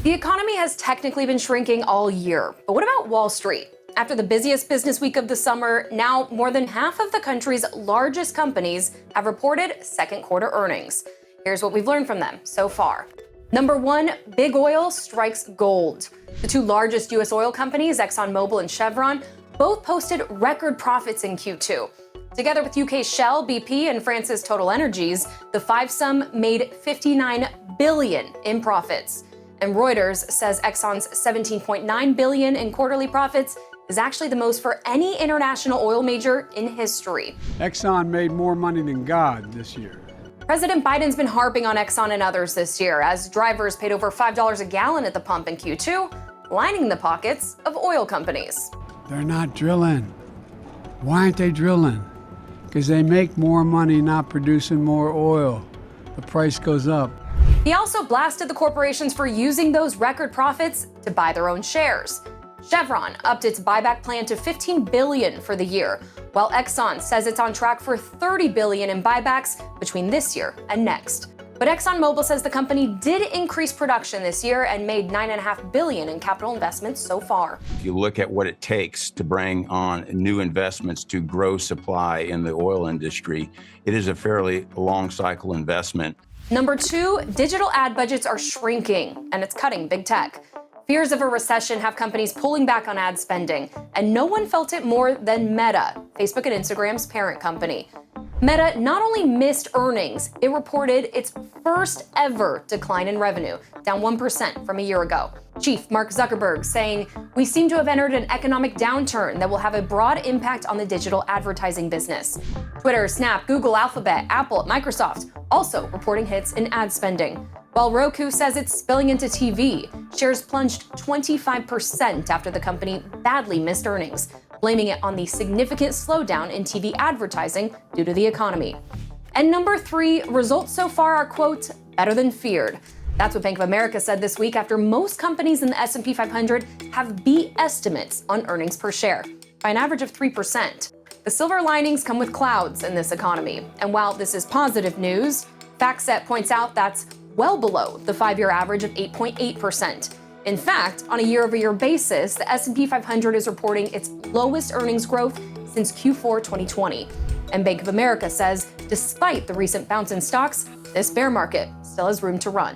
The economy has technically been shrinking all year, but what about Wall Street? After the busiest business week of the summer, now more than half of the country's largest companies have reported second quarter earnings. Here's what we've learned from them so far. Number one, big oil strikes gold. The two largest U.S. oil companies, ExxonMobil and Chevron, both posted record profits in Q2. Together with UK's Shell, BP, and France's TotalEnergies, the fivesome made $59 billion in profits. And Reuters says Exxon's $17.9 billion in quarterly profits is actually the most for any international oil major in history. Exxon made more money than God this year. President Biden's been harping on Exxon and others this year as drivers paid over $5 a gallon at the pump in Q2, lining the pockets of oil companies. They're not drilling. Why aren't they drilling? Because they make more money not producing more oil. The price goes up. He also blasted the corporations for using those record profits to buy their own shares. Chevron upped its buyback plan to $15 billion for the year, while Exxon says it's on track for $30 billion in buybacks between this year and next. But ExxonMobil says the company did increase production this year and made $9.5 billion in capital investments so far. If you look at what it takes to bring on new investments to grow supply in the oil industry, it is a fairly long cycle investment. Number two, digital ad budgets are shrinking, and it's cutting big tech. Fears of a recession have companies pulling back on ad spending, and no one felt it more than Meta, Facebook and Instagram's parent company. Meta not only missed earnings, it reported its first ever decline in revenue, down 1% from a year ago. Chief Mark Zuckerberg saying, "We seem to have entered an economic downturn that will have a broad impact on the digital advertising business." Twitter, Snap, Google, Alphabet, Apple, Microsoft also reporting hits in ad spending. While Roku says it's spilling into TV, shares plunged 25% after the company badly missed earnings, blaming it on the significant slowdown in TV advertising due to the economy. And number three, results so far are, quote, better than feared. That's what Bank of America said this week after most companies in the S&P 500 have beat estimates on earnings per share by an average of 3%. The silver linings come with clouds in this economy. And while this is positive news, FactSet points out that's well below the 5-year average of 8.8%. In fact, on a year-over-year basis, the S&P 500 is reporting its lowest earnings growth since Q4 2020. And Bank of America says, despite the recent bounce in stocks, this bear market still has room to run.